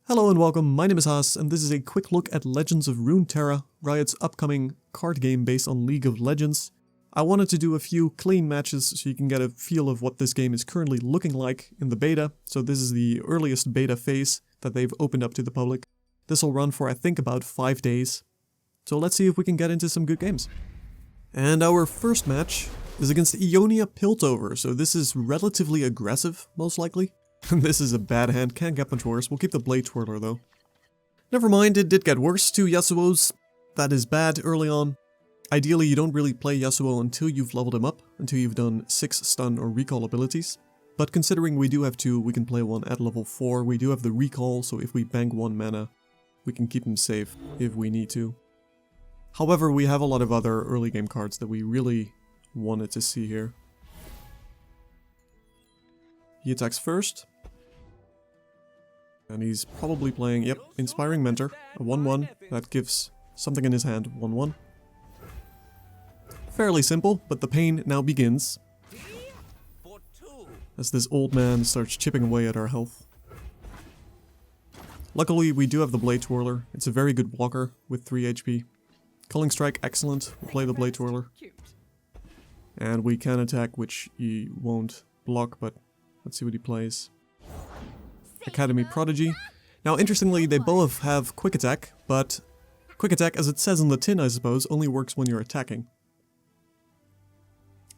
Hello and welcome, my name is Haas, and this is a quick look at Legends of Runeterra, Riot's upcoming card game based on League of Legends. I wanted to do a few clean matches so you can get a feel of what this game is currently looking like in the beta. So this is the earliest beta phase that they've opened up to the public. This will run for I think about 5 days. So let's see if we can get into some good games. And our first match is against Ionia Piltover, so this is relatively aggressive, most likely. This is a bad hand, can't get much worse. We'll keep the Blade Twirler though. Never mind, it did get worse. 2 Yasuos. That is bad early on. Ideally, you don't really play Yasuo until you've leveled him up, until you've done 6 stun or recall abilities. But considering we do have 2, we can play one at level 4. We do have the recall, so if we bank 1 mana, we can keep him safe if we need to. However, we have a lot of other early game cards that we really wanted to see here. He attacks first. And he's probably playing, yep, Inspiring Mentor, a 1-1 that gives something in his hand, 1-1. Fairly simple, but the pain now begins. As this old man starts chipping away at our health. Luckily, we do have the Blade Twirler. It's a very good blocker with 3 HP. Culling Strike, excellent. We'll play the Blade Twirler. And we can attack, which he won't block, but let's see what he plays. Academy Prodigy. Now, interestingly, they both have Quick Attack, but Quick Attack, as it says on the tin, I suppose, only works when you're attacking.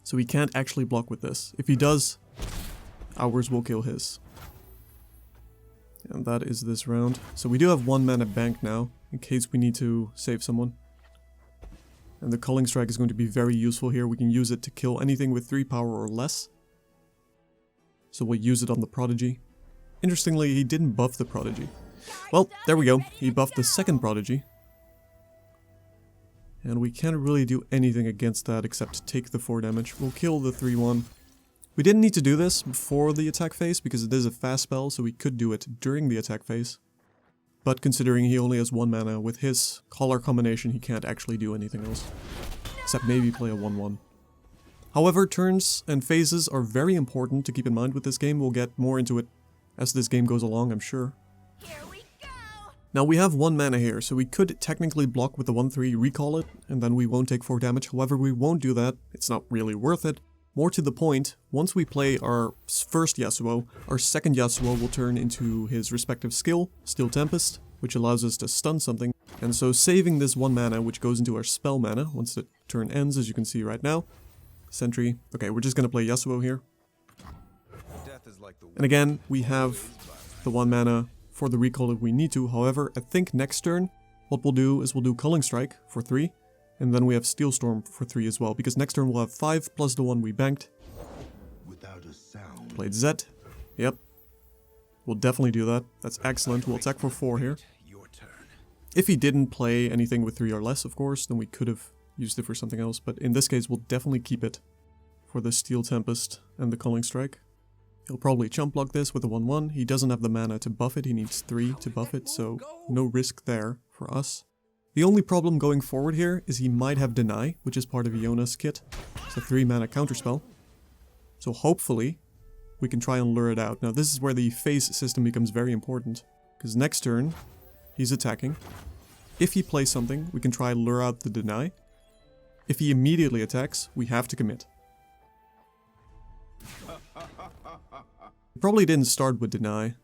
So he can't actually block with this. If he does, ours will kill his. And that is this round. So we do have 1 mana bank now, in case we need to save someone. And the Culling Strike is going to be very useful here. We can use it to kill anything with 3 power or less. So we'll use it on the Prodigy. Interestingly, he didn't buff the Prodigy. Well, there we go. He buffed the second Prodigy. And we can't really do anything against that except take the 4 damage. We'll kill the 3-1. We didn't need to do this before the attack phase because it is a fast spell, so we could do it during the attack phase. But considering he only has 1 mana, with his color combination he can't actually do anything else. Except maybe play a 1-1. However, turns and phases are very important to keep in mind with this game. We'll get more into it as this game goes along, I'm sure. Here we go. Now we have 1 mana here, so we could technically block with the 1-3, recall it, and then we won't take 4 damage. However, we won't do that. It's not really worth it. More to the point, once we play our first Yasuo, our second Yasuo will turn into his respective skill, Steel Tempest, which allows us to stun something. And so saving this 1 mana, which goes into our spell mana, once the turn ends, as you can see right now. Sentry. Okay, we're just gonna play Yasuo here. And again, we have the 1 mana for the recall if we need to. However, I think next turn, what we'll do is we'll do Culling Strike for 3. And then we have Steel Storm for 3 as well. Because next turn we'll have 5 plus the 1 we banked. Played Zed. Yep. We'll definitely do that. That's excellent. We'll attack for 4 here. If he didn't play anything with 3 or less, of course, then we could have used it for something else. But in this case, we'll definitely keep it for the Steel Tempest and the Culling Strike. He'll probably chump block this with a 1-1. He doesn't have the mana to buff it. He needs 3 to buff it, so no risk there for us. The only problem going forward here is he might have Deny, which is part of Iona's kit. It's a 3 mana counterspell. So hopefully we can try and lure it out. Now this is where the phase system becomes very important, because next turn he's attacking. If he plays something, we can try and lure out the Deny. If he immediately attacks, we have to commit. He probably didn't start with Deny, and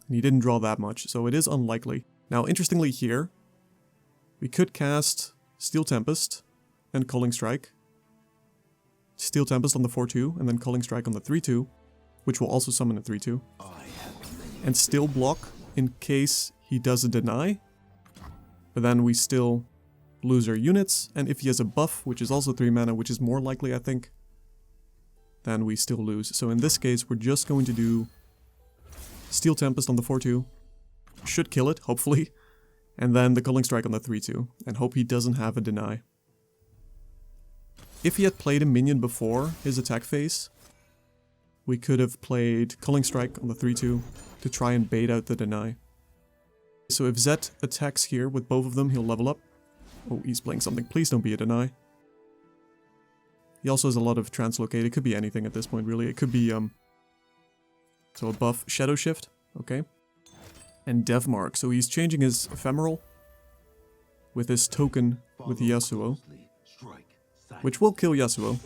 he didn't draw that much, so it is unlikely. Now, interestingly here, we could cast Steel Tempest and Culling Strike. Steel Tempest on the 4-2, and then Culling Strike on the 3-2, which will also summon a 3-2. And still block in case he does a Deny, but then we still lose our units, and if he has a buff, which is also 3 mana, which is more likely, I think, then we still lose. So in this case, we're just going to do Steel Tempest on the 4-2. Should kill it, hopefully. And then the Culling Strike on the 3-2. And hope he doesn't have a Deny. If he had played a minion before his attack phase, we could have played Culling Strike on the 3-2 to try and bait out the Deny. So if Zed attacks here with both of them, he'll level up. Oh, he's playing something. Please don't be a Deny. He also has a lot of translocate. It could be anything at this point, really. It could be, so a buff. Shadow Shift. Okay. And Devmark, so he's changing his ephemeral with his token with Yasuo, which will kill Yasuo.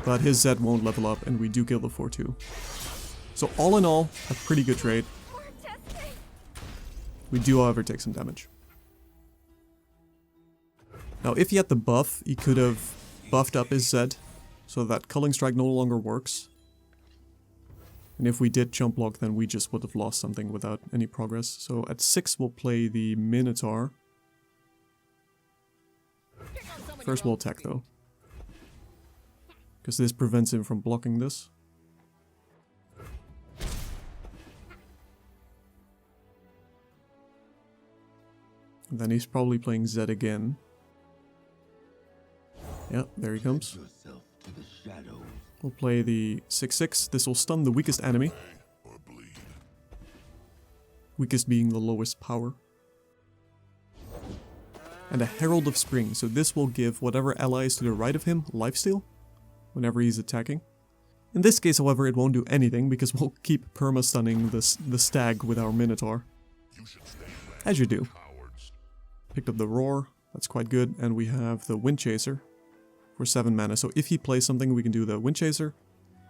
But his Zed won't level up, and we do kill the 4-2. So all in all, a pretty good trade. We do, however, take some damage. Now, if he had the buff, he could have buffed up his Zed, so that Culling Strike no longer works. And if we did jump block, then we just would have lost something without any progress. So at 6, we'll play the Minotaur. First we'll attack, though, because this prevents him from blocking this. And then he's probably playing Zed again. Yeah, there he comes. We'll play the 6-6. This will stun the weakest enemy. Weakest being the lowest power. And a Herald of Spring. So this will give whatever allies to the right of him lifesteal whenever he's attacking. In this case, however, it won't do anything because we'll keep perma-stunning the stag with our Minotaur. As you do. Picked up the Roar. That's quite good. And we have the Wind Chaser for 7 mana. So if he plays something, we can do the Wind Chaser.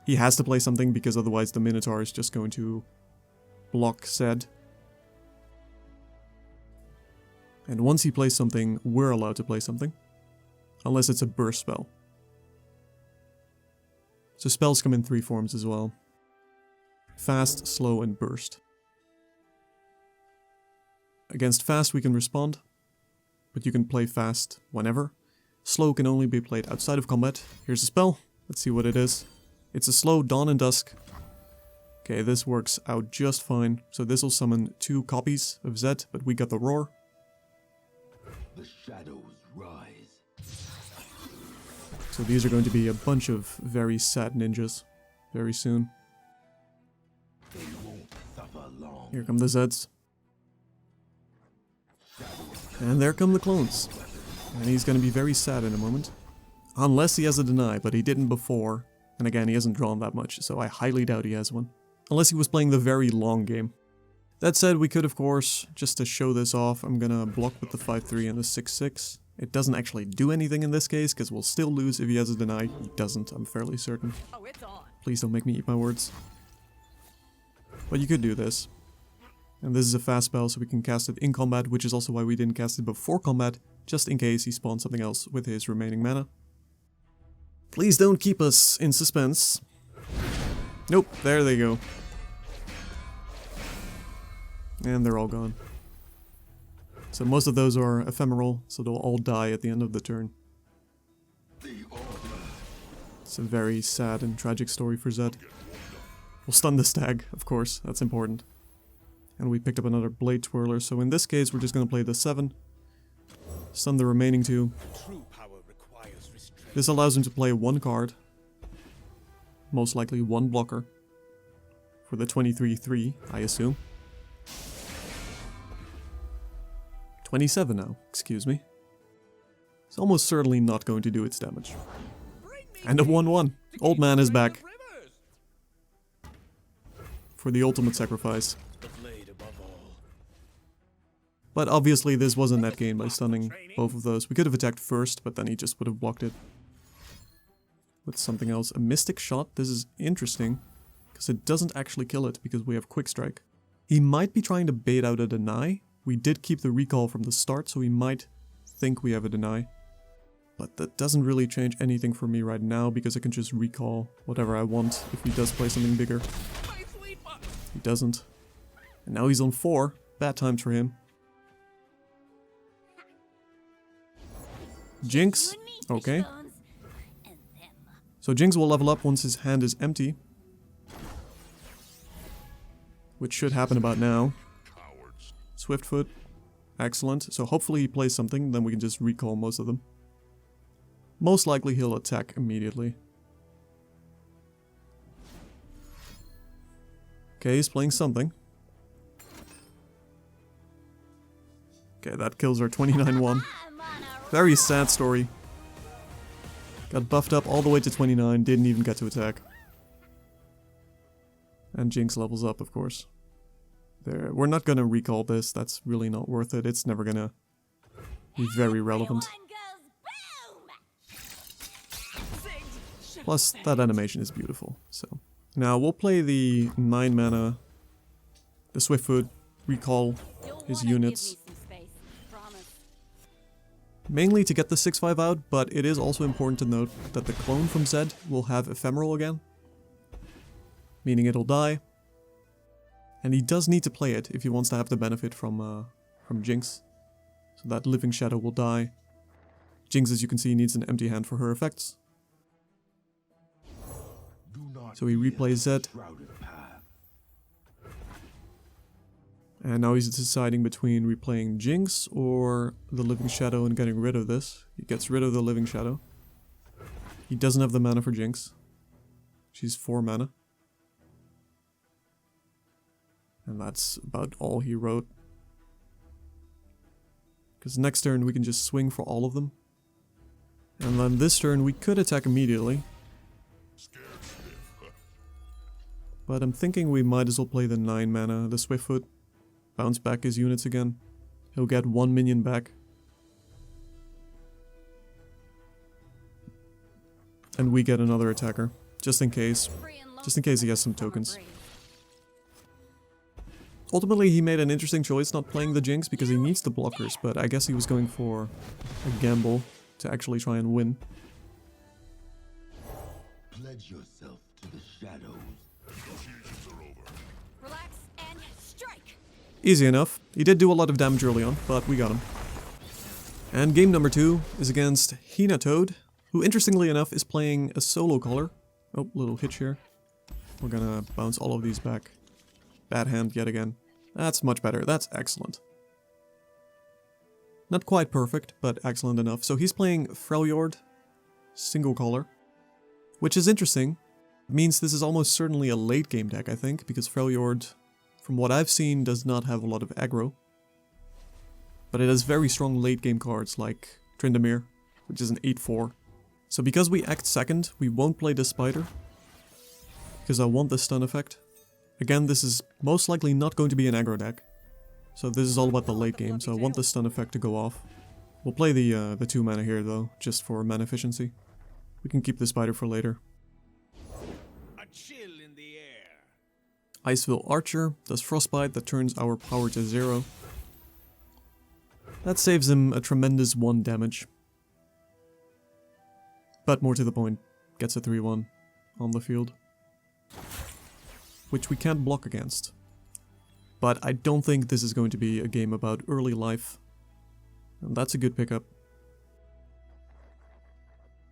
He has to play something because otherwise the Minotaur is just going to block Zed. And once he plays something, we're allowed to play something. Unless it's a burst spell. So spells come in 3 forms as well. Fast, slow, and burst. Against fast we can respond, but you can play fast whenever. Slow can only be played outside of combat. Here's a spell. Let's see what it is. It's a slow Dawn and Dusk. Okay, this works out just fine. So this will summon 2 copies of Zed, but we got the Roar. The shadows rise. So these are going to be a bunch of very sad ninjas very soon. They won't suffer long. Here come the Zeds. And there come the clones. And he's going to be very sad in a moment. Unless he has a deny, but he didn't before. And again, he hasn't drawn that much, so I highly doubt he has one. Unless he was playing the very long game. That said, we could, of course, just to show this off, I'm gonna block with the 5-3 and the 6-6. It doesn't actually do anything in this case, because we'll still lose if he has a deny. He doesn't, I'm fairly certain. Please don't make me eat my words. But you could do this. And this is a fast spell, so we can cast it in combat, which is also why we didn't cast it before combat, just in case he spawns something else with his remaining mana. Please don't keep us in suspense. Nope, there they go. And they're all gone. So most of those are ephemeral, so they'll all die at the end of the turn. It's a very sad and tragic story for Zed. We'll stun the stag, of course, that's important. And we picked up another Blade Twirler, so in this case we're just gonna play the 7. Stun the remaining 2. This allows him to play 1 card. Most likely 1 blocker. For the 23-3, I assume. 27 now, excuse me. It's almost certainly not going to do its damage. And a 1-1. Old man is back. For the ultimate sacrifice. But obviously this was a net gain by stunning both of those. We could have attacked first, but then he just would have blocked it. With something else. A Mystic Shot. This is interesting. Because it doesn't actually kill it, because we have Quick Strike. He might be trying to bait out a deny. We did keep the recall from the start, so he might think we have a deny. But that doesn't really change anything for me right now, because I can just recall whatever I want if he does play something bigger. He doesn't. And now he's on 4. Bad times for him. Jinx. Okay. So Jinx will level up once his hand is empty. Which should happen about now. Swiftfoot. Excellent. So hopefully he plays something, then we can just recall most of them. Most likely he'll attack immediately. Okay, he's playing something. Okay, that kills our 29-1. Very sad story. Got buffed up all the way to 29, didn't even get to attack. And Jinx levels up, of course. There, we're not gonna recall this, that's really not worth it. It's never gonna be very relevant. Plus, that animation is beautiful, so. Now, we'll play the 9 mana, the Swiftfoot, recall his units. Mainly to get the 6/5 out, but it is also important to note that the clone from Zed will have Ephemeral again. Meaning it'll die. And he does need to play it if he wants to have the benefit from Jinx. So that Living Shadow will die. Jinx, as you can see, needs an empty hand for her effects. So he replays Zed. And now he's deciding between replaying Jinx or the Living Shadow and getting rid of this. He gets rid of the Living Shadow. He doesn't have the mana for Jinx. She's 4 mana. And that's about all he wrote. Because next turn we can just swing for all of them. And then this turn we could attack immediately. But I'm thinking we might as well play the 9 mana, the Swiftfoot. Bounce back his units again. He'll get 1 minion back. And we get another attacker. Just in case. Just in case he has some tokens. Ultimately, he made an interesting choice not playing the Jinx because he needs the blockers, but I guess he was going for a gamble to actually try and win. Pledge yourself to the shadows. Negotiations are over. Relax and strike. Easy enough. He did do a lot of damage early on, but we got him. And game number 2 is against Hinatoad, who interestingly enough is playing a solo color. Oh, little hitch here. We're gonna bounce all of these back. Bad hand yet again. That's much better. That's excellent. Not quite perfect, but excellent enough. So he's playing Freljord, single color, which is interesting. It means this is almost certainly a late game deck, I think, because Freljord, from what I've seen, does not have a lot of aggro. But it has very strong late game cards like Tryndamere, which is an 8/4. So because we act second, we won't play the Spider, because I want the stun effect. Again, this is most likely not going to be an aggro deck. So this is all about the late game, so I want the stun effect to go off. We'll play the 2 mana here though, just for mana efficiency. We can keep the Spider for later. A chill in the air. Iceville Archer does Frostbite that turns our power to 0. That saves him a tremendous 1 damage. But more to the point, gets a 3/1 on the field. Which we can't block against. But I don't think this is going to be a game about early life. And that's a good pickup.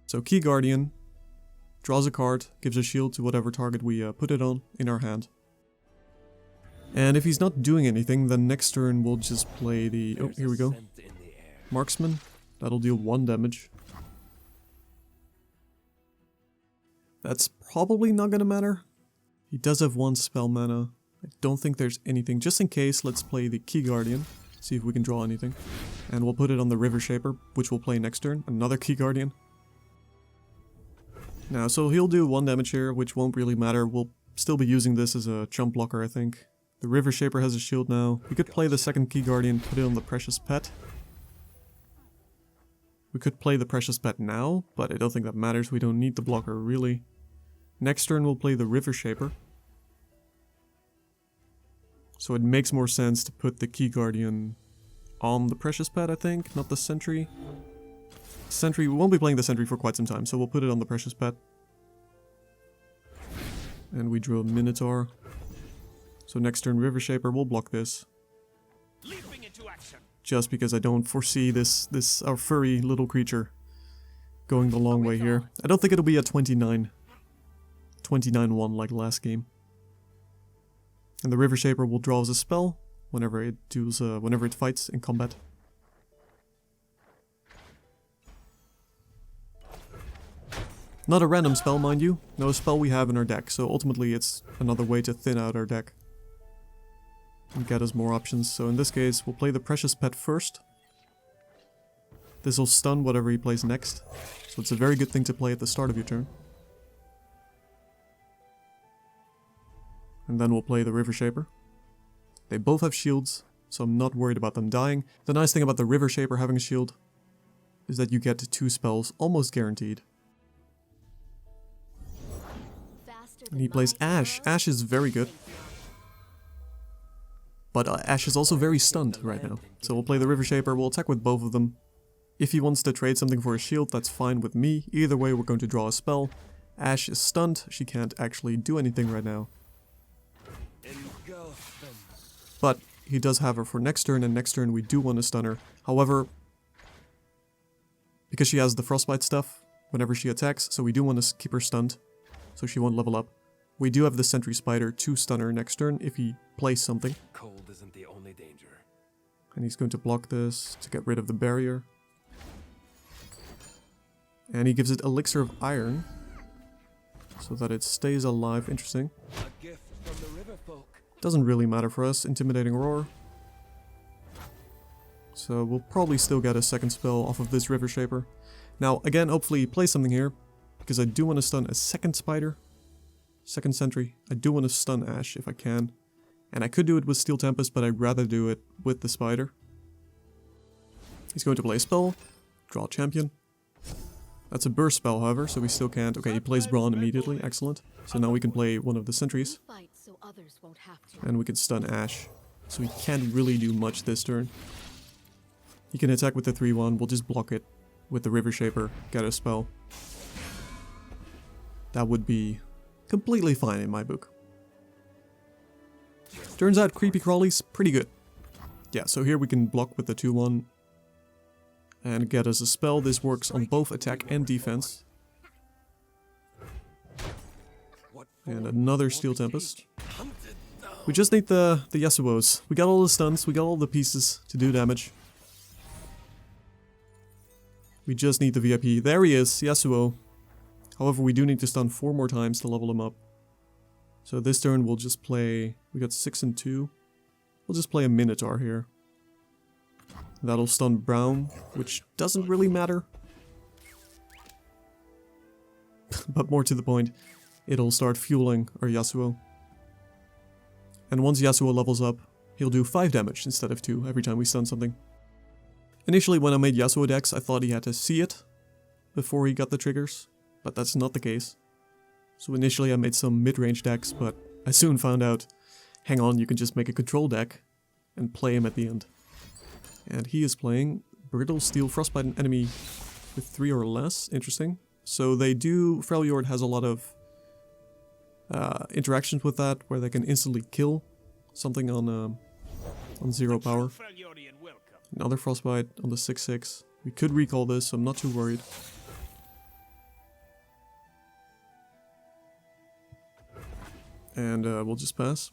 So Key Guardian draws a card, gives a shield to whatever target we put it on in our hand. And if he's not doing anything, then next turn we'll just play the... Oh, here we go. Marksman. That'll deal 1 damage. That's probably not gonna matter. He does have 1 spell mana. I don't think there's anything. Just in case, let's play the Key Guardian. See if we can draw anything. And we'll put it on the River Shaper, which we'll play next turn. Another Key Guardian. Now, so he'll do 1 damage here, which won't really matter. We'll still be using this as a chump blocker, I think. The River Shaper has a shield now. We could play the second Key Guardian, put it on the Precious Pet. We could play the Precious Pet now, but I don't think that matters. We don't need the blocker, really. Next turn we'll play the River Shaper. So it makes more sense to put the Key Guardian on the Precious Pet, I think, not the Sentry. Sentry, we won't be playing the Sentry for quite some time, so we'll put it on the Precious Pet. And we drew a Minotaur. So next turn River Shaper, we'll block this. Leaping into action. Just because I don't foresee this our furry little creature going the long way here. I don't think it'll be a 29-1 like last game. And the River Shaper will draw as a spell whenever it fights in combat. Not a random spell, mind you. No spell we have in our deck, so ultimately it's another way to thin out our deck. And get us more options. So in this case, we'll play the Precious Pet first. This will stun whatever he plays next. So it's a very good thing to play at the start of your turn. And then we'll play the River Shaper. They both have shields, so I'm not worried about them dying. The nice thing about the River Shaper having a shield is that you get 2 spells almost guaranteed. And he plays Ashe. Ashe is very good. But Ashe is also very stunned right now. So we'll play the River Shaper, we'll attack with both of them. If he wants to trade something for a shield, that's fine with me. Either way, we're going to draw a spell. Ashe is stunned, she can't actually do anything right now. But he does have her for next turn, and next turn we do want to stun her. However, because she has the frostbite stuff whenever she attacks, so we do want to keep her stunned, so she won't level up. We do have the Sentry Spider to stun her next turn if he plays something. Cold isn't the only danger. And he's going to block this to get rid of the barrier. And he gives it Elixir of Iron, so that it stays alive. Interesting. A gift from the river folk. Doesn't really matter for us. Intimidating Roar. So we'll probably still get a second spell off of this River Shaper. Now, again, hopefully he plays something here, because I do want to stun a second Spider. Second Sentry. I do want to stun Ashe if I can. And I could do it with Steel Tempest, but I'd rather do it with the Spider. He's going to play a spell. Draw Champion. That's a burst spell, however, so we still can't. Okay, he plays Brawn immediately. Excellent. So now we can play one of the sentries. And we can stun Ashe. So he can't really do much this turn. He can attack with the 3-1. We'll just block it with the River Shaper. Get a spell. That would be completely fine in my book. Turns out creepy crawlies, pretty good. Yeah, so here we can block with the 2-1. And get us a spell. This works on both attack and defense. And another Steel Tempest. We just need the Yasuos. We got all the stuns, we got all the pieces to do damage. We just need the VIP. There he is, Yasuo. However, we do need to stun 4 more times to level him up. So this turn we'll just play... We got 6 and 2. We'll just play a Minotaur here. That'll stun Brown, which doesn't really matter. But more to the point, it'll start fueling our Yasuo. And once Yasuo levels up, he'll do 5 damage instead of 2 every time we stun something. Initially when I made Yasuo decks, I thought he had to see it before he got the triggers, but that's not the case. So initially I made some mid-range decks, but I soon found out, hang on, you can just make a control deck and play him at the end. And he is playing Brittle Steel Frostbite an enemy with 3 or less. Interesting. So they do... Freljord has a lot of interactions with that, where they can instantly kill something on 0 power. Another Frostbite on the 6-6. We could recall this, so I'm not too worried. And we'll just pass.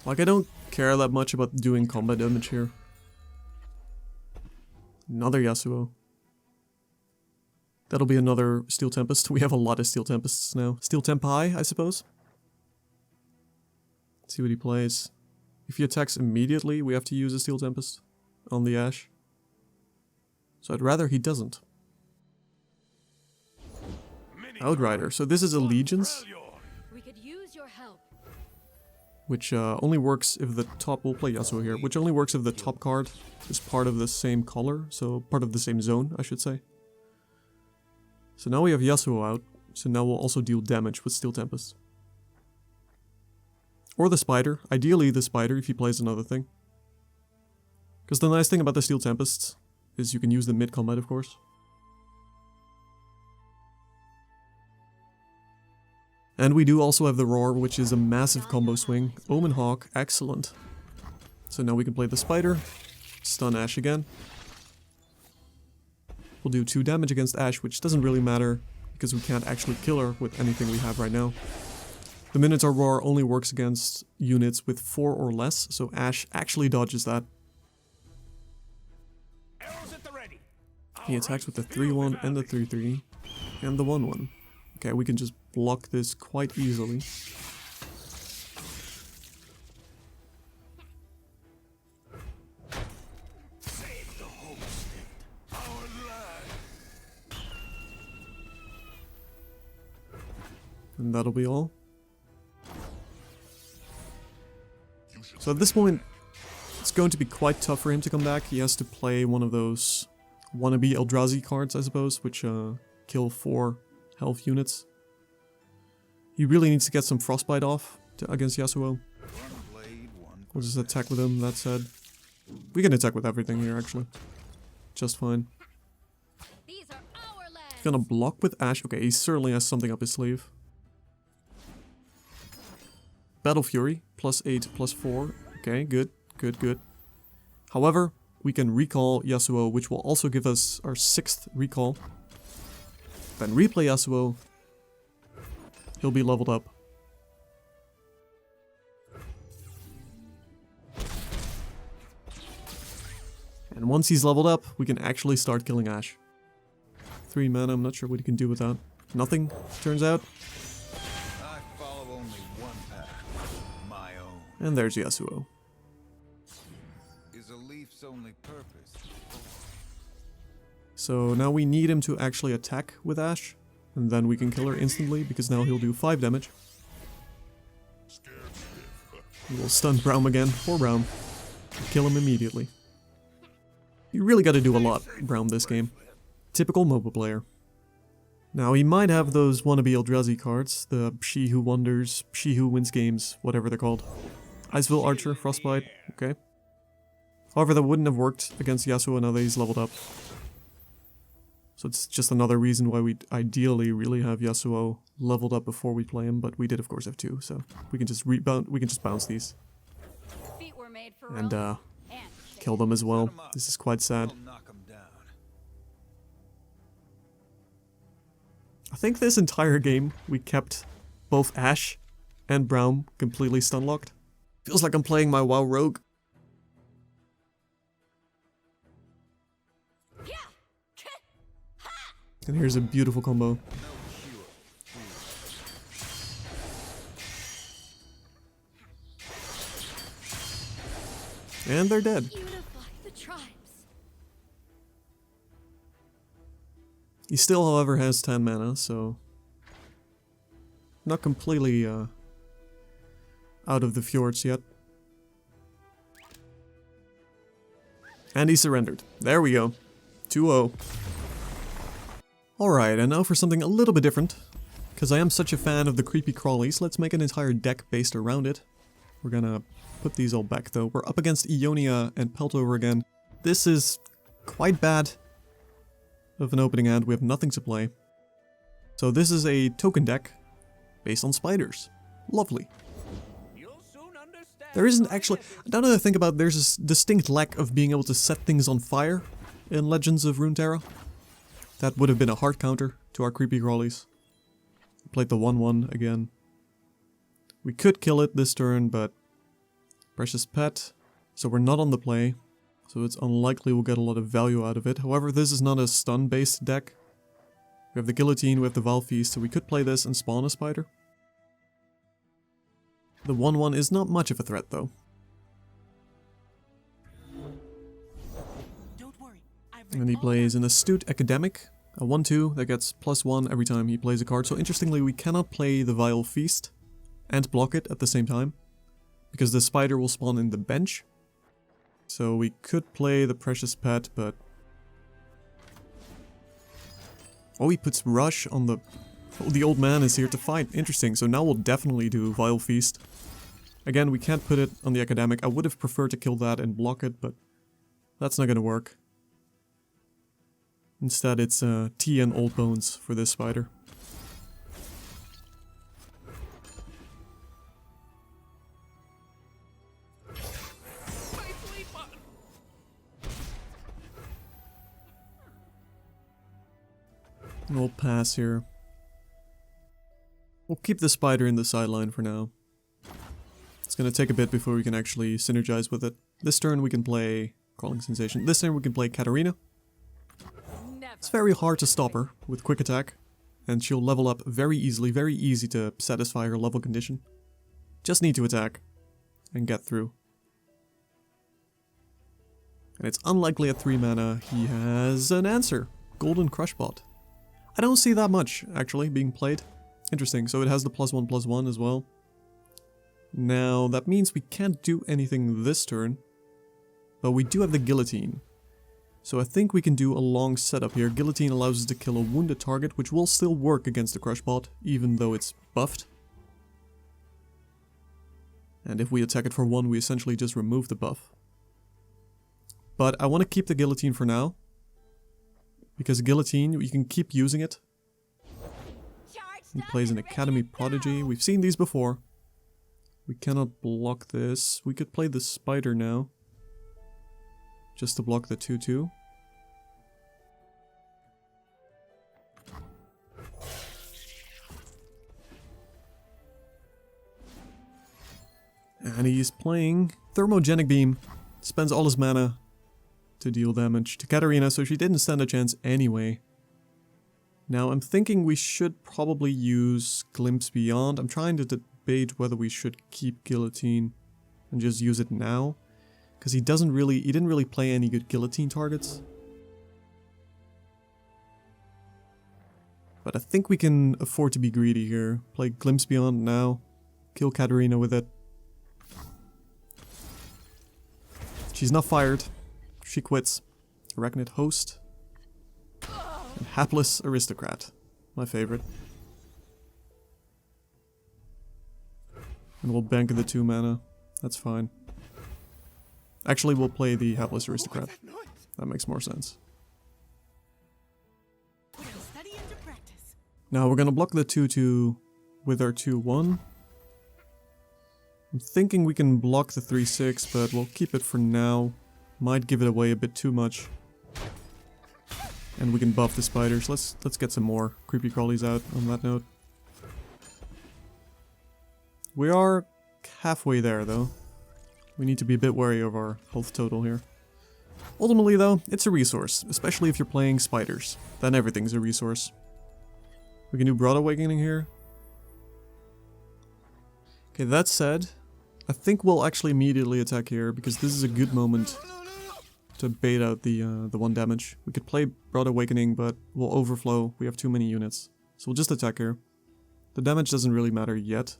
Like, I don't care that much about doing combat damage here. Another Yasuo. That'll be another Steel Tempest. We have a lot of Steel Tempests now. Steel Tempai, I suppose. Let's see what he plays. If he attacks immediately, we have to use a Steel Tempest on the Ashe. So I'd rather he doesn't. Outrider. So this is Allegiance. We could use your help. Which only works if the top... We'll play Yasuo here. Which only works if the top card is part of the same color. So part of the same zone, I should say. So now we have Yasuo out. So now we'll also deal damage with Steel Tempest. Or the Spider. Ideally the Spider if he plays another thing. Because the nice thing about the Steel Tempests is you can use them mid-combat, of course. And we do also have the Roar, which is a massive combo swing. Omen Hawk, excellent. So now we can play the Spider. Stun Ashe again. We'll do 2 damage against Ashe, which doesn't really matter, because we can't actually kill her with anything we have right now. The Minotaur Roar only works against units with 4 or less, so Ashe actually dodges that. He attacks with the 3-1 and the 3-3, and the 1-1. Okay, we can just block this quite easily. And that'll be all. So at this point, it's going to be quite tough for him to come back. He has to play one of those wannabe Eldrazi cards, I suppose, which kill 4 health units. He really needs to get some Frostbite off against Yasuo. We'll just attack with him, that said. We can attack with everything here, actually. Just fine. These are our lands. Gonna block with Ashe. Okay, he certainly has something up his sleeve. Battle Fury, +8, +4. Okay, good, good, good. However, we can recall Yasuo, which will also give us our 6th recall. Then replay Yasuo. He'll be leveled up. And once he's leveled up, we can actually start killing Ashe. 3 mana, I'm not sure what he can do with that. Nothing, turns out. I follow only one path, my own. And there's Yasuo. Is a leaf's only purpose. So now we need him to actually attack with Ashe. And then we can kill her instantly, because now he'll do 5 damage. We will stun Braum again. Poor Braum. Kill him immediately. You really gotta do a lot, Braum, this game. Typical MOBA player. Now, he might have those wannabe Eldrazi cards, the She Who Wonders, She Who Wins Games, whatever they're called. Iceville Archer, Frostbite, okay. However, that wouldn't have worked against Yasuo now that he's leveled up. So it's just another reason why we'd ideally really have Yasuo leveled up before we play him, but we did of course have 2, so we can just bounce these. Feet were made for And Rome. kill them as well. This is quite sad. I'll knock 'em down. I think this entire game we kept both Ashe and Braum completely stun-locked. Feels like I'm playing my WoW rogue. And here's a beautiful combo. And they're dead. Unify the tribes. He still, however, has 10 mana, so not completely out of the fjords yet. And he surrendered. There we go. 2-0. Alright, and now for something a little bit different. Because I am such a fan of the creepy crawlies, let's make an entire deck based around it. We're gonna put these all back though. We're up against Ionia and Peltover again. This is quite bad of an opening hand. We have nothing to play. So this is a token deck based on spiders. Lovely. There isn't actually... Now that I think about it, there's a distinct lack of being able to set things on fire in Legends of Runeterra. That would have been a hard counter to our creepy crawlies. Played the 1-1 again. We could kill it this turn, but... Precious Pet. So we're not on the play. So it's unlikely we'll get a lot of value out of it. However, this is not a stun-based deck. We have the Guillotine, we have the Vile Feast, so we could play this and spawn a spider. The 1-1 is not much of a threat, though. Don't worry, And he plays an Astute Academic, a 1-2 that gets +1 every time he plays a card. So interestingly, we cannot play the Vile Feast and block it at the same time, because the spider will spawn in the bench. So we could play the Precious Pet, but... Oh, he puts Rush on the... Oh, the old man is here to fight. Interesting, so now we'll definitely do Vile Feast. Again, we can't put it on the Academic. I would have preferred to kill that and block it, but that's not gonna work. Instead, it's Tea and Old Bones for this spider. We'll pass here. We'll keep the spider in the sideline for now. It's gonna take a bit before we can actually synergize with it. This turn we can play Crawling Sensation. This turn we can play Katarina. It's very hard to stop her with Quick Attack. And she'll level up very easily, very easy to satisfy her level condition. Just need to attack and get through. And it's unlikely at 3 mana he has an answer. Golden Crushbot. I don't see that much, actually, being played. Interesting, so it has the +1/+1 as well. Now, that means we can't do anything this turn, but we do have the guillotine. So I think we can do a long setup here. Guillotine allows us to kill a wounded target, which will still work against the crush bot, even though it's buffed. And if we attack it for 1, we essentially just remove the buff. But I want to keep the guillotine for now, because guillotine, you can keep using it. He plays an Academy Prodigy. We've seen these before. We cannot block this. We could play the Spider now, just to block the 2/2. And he's playing Thermogenic Beam. Spends all his mana to deal damage to Katarina, so she didn't stand a chance anyway. Now I'm thinking we should probably use Glimpse Beyond. I'm trying to debate whether we should keep Guillotine and just use it now, because he didn't really play any good Guillotine targets. But I think we can afford to be greedy here. Play Glimpse Beyond now, kill Katarina with it. She's not fired. She quits. Arachnid Host. And Hapless Aristocrat. My favorite. And we'll bank the 2 mana. That's fine. Actually, we'll play the Hapless Aristocrat. That makes more sense. Now we're gonna block the 2/2 with our 2/1. I'm thinking we can block the 3/6, but we'll keep it for now. Might give it away a bit too much. And we can buff the spiders. Let's get some more creepy crawlies out on that note. We are halfway there though. We need to be a bit wary of our health total here. Ultimately though, it's a resource, especially if you're playing spiders. Then everything's a resource. We can do Broad Awakening here. Okay, that said, I think we'll actually immediately attack here, because this is a good moment to bait out the 1 damage. We could play Broad Awakening, but we'll overflow. We have too many units. So we'll just attack here. The damage doesn't really matter yet.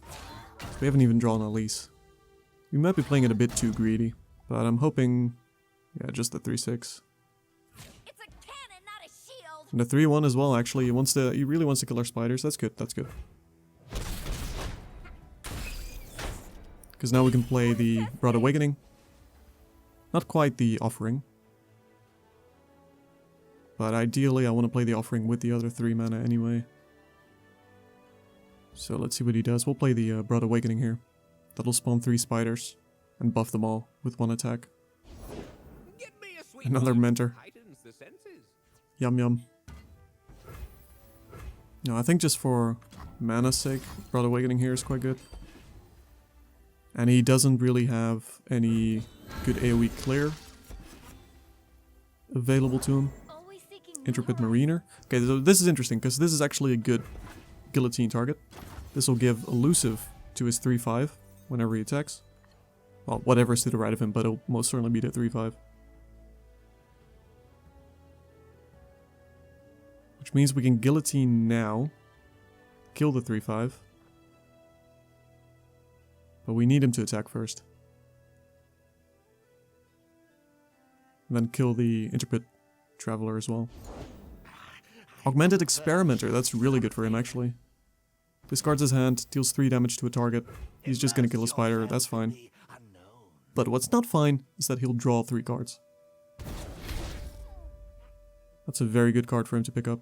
We haven't even drawn a lease. We might be playing it a bit too greedy, but I'm hoping, yeah, just the 3/6. It's a cannon, not a shield. And the 3/1 as well, actually. He really wants to kill our spiders. That's good, that's good. Because now we can play the Broad Awakening. Not quite the Offering. But ideally I want to play the Offering with the other 3 mana anyway. So let's see what he does. We'll play the Broad Awakening here. That'll spawn 3 spiders and buff them all with 1 attack. Another Mentor. Yum yum. No, I think just for mana's sake, Broad Awakening here is quite good. And he doesn't really have any good AoE clear available to him. Intrepid Mariner. Okay, so this is interesting, because this is actually a good guillotine target. This will give Elusive to his 3/5 whenever he attacks. Well, whatever's to the right of him, but it'll most certainly be the 3/5. Which means we can guillotine now, kill the 3/5. But we need him to attack first. And then kill the Intrepid Traveler as well. Augmented Experimenter, that's really good for him actually. Discards his hand, deals 3 damage to a target. He's just gonna kill a spider, that's fine. But what's not fine is that he'll draw 3 cards. That's a very good card for him to pick up.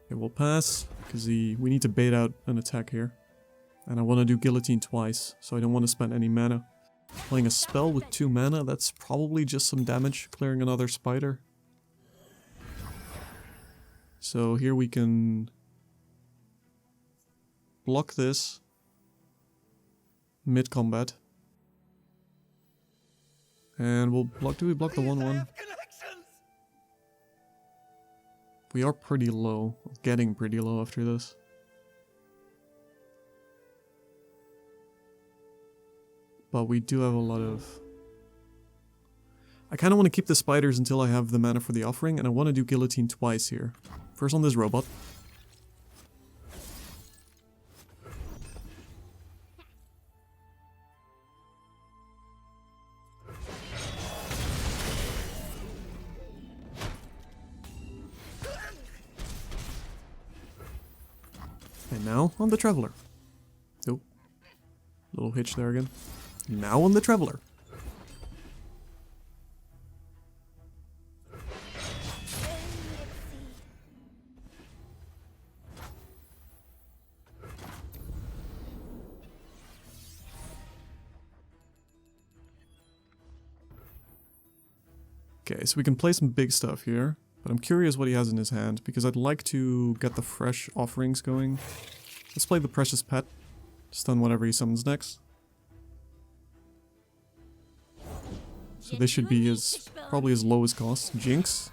Okay, we'll pass, because we need to bait out an attack here. And I want to do Guillotine twice, so I don't want to spend any mana. Playing a spell with 2 mana, that's probably just some damage, clearing another spider. So here we can block this mid-combat. And we'll block, do we block the 1/1? We are pretty low, getting pretty low after this. But we do have a lot of... I kind of want to keep the spiders until I have the mana for the offering, and I want to do guillotine twice here. First on this robot. And now on the Traveler. Nope. Little hitch there again. Now on the Traveler. Okay, so we can play some big stuff here, but I'm curious what he has in his hand, because I'd like to get the fresh offerings going. Let's play the Precious Pet, stun whatever he summons next. So this should be his, probably his lowest cost. Jinx.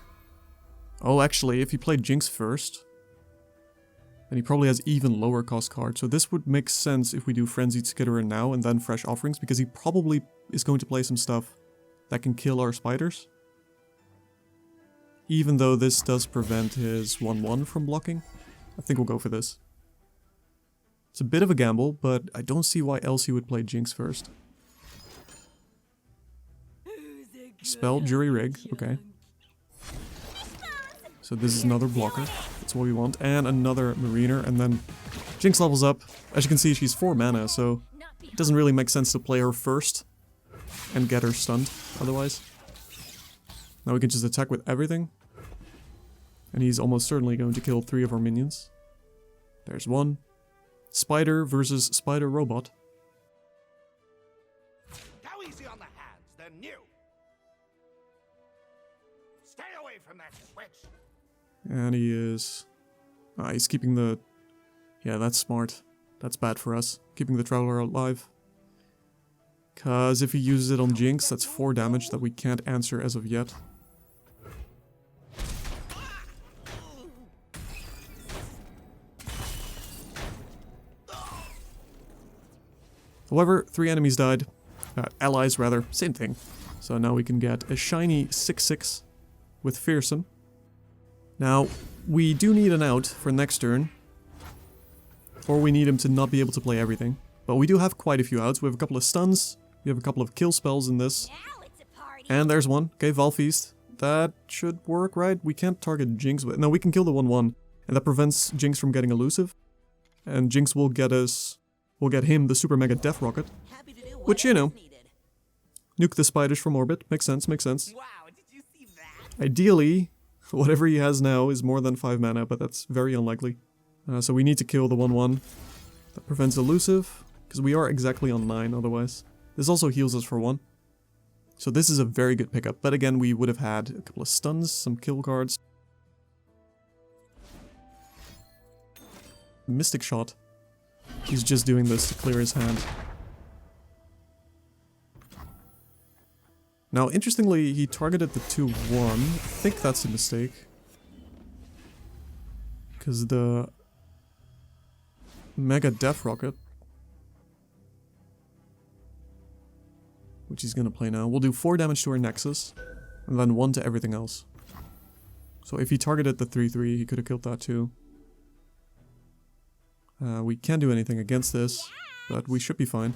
Oh, actually, if he played Jinx first, then he probably has even lower cost cards. So this would make sense if we do Frenzied Skitterer now and then fresh offerings, because he probably is going to play some stuff that can kill our spiders. Even though this does prevent his 1-1 from blocking, I think we'll go for this. It's a bit of a gamble, but I don't see why else he would play Jinx first. Spell, Jury Rig, okay. So this is another blocker, that's what we want, and another Mariner, and then Jinx levels up. As you can see, she's 4 mana, so it doesn't really make sense to play her first and get her stunned otherwise. Now we can just attack with everything. And he's almost certainly going to kill 3 of our minions. There's one. Spider versus Spider Robot. Go easy on the hands, they're new. Stay away from that switch. And he is... he's keeping the... Yeah, that's smart. That's bad for us. Keeping the Traveler alive. Because if he uses it on Jinx, that's 4 damage that we can't answer as of yet. However, 3 enemies died. Allies, rather. Same thing. So now we can get a shiny 6/6 with Fearsome. Now, we do need an out for next turn. Or we need him to not be able to play everything. But we do have quite a few outs. We have a couple of stuns. We have a couple of kill spells in this. And there's one. Okay, Val Feast. That should work, right? We can't target Jinx with... No, we can kill the 1-1. And that prevents Jinx from getting elusive. And Jinx will get us... We'll get him the Super Mega Death Rocket. Which, you know, nuke the spiders from orbit. Makes sense, makes sense. Wow, did you see that? Ideally, whatever he has now is more than 5 mana, but that's very unlikely. So we need to kill the 1-1. That prevents elusive, because we are exactly on 9 otherwise. This also heals us for 1. So this is a very good pickup, but again, we would have had a couple of stuns, some kill cards. Mystic Shot. He's just doing this to clear his hand. Now, interestingly, he targeted the 2-1. I think that's a mistake. Because the Mega Death Rocket, which he's gonna play now, will do 4 damage to our Nexus, and then 1 to everything else. So if he targeted the 3-3, he could have killed that too. We can't do anything against this, but we should be fine.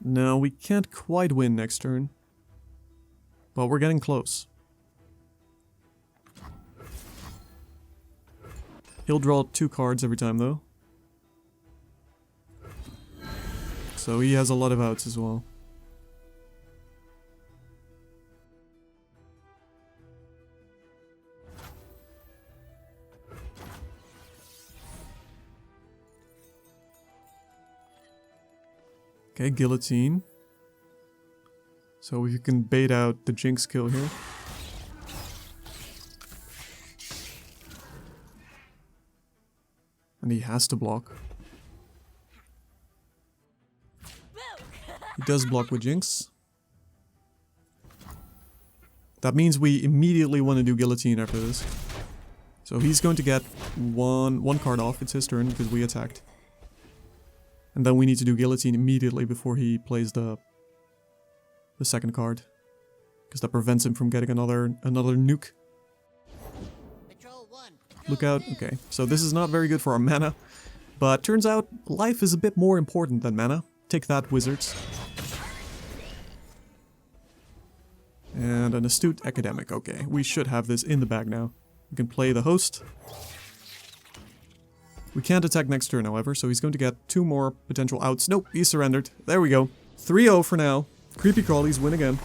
No, we can't quite win next turn, but we're getting close. He'll draw 2 cards every time though. So he has a lot of outs as well. Okay, Guillotine. So we can bait out the Jinx kill here. And he has to block. He does block with Jinx. That means we immediately want to do Guillotine after this. So he's going to get one card off. It's his turn because we attacked. And then we need to do Guillotine immediately before he plays the second card. Because that prevents him from getting another nuke. Patrol 1. Look out. Okay, so this is not very good for our mana. But turns out life is a bit more important than mana. Take that, wizards. And an astute academic. Okay, we should have this in the bag now. We can play the host. We can't attack next turn, however, so he's going to get 2 more potential outs. Nope, he surrendered. There we go. 3-0 for now. Creepy crawlies win again.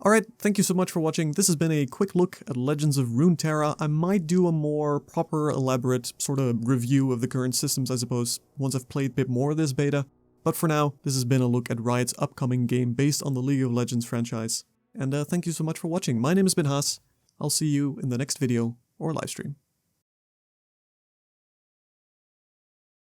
Alright, thank you so much for watching. This has been a quick look at Legends of Runeterra. I might do a more proper, elaborate sort of review of the current systems, I suppose, once I've played a bit more of this beta. But for now, this has been a look at Riot's upcoming game based on the League of Legends franchise. And thank you so much for watching. My name has been Haas. I'll see you in the next video or livestream.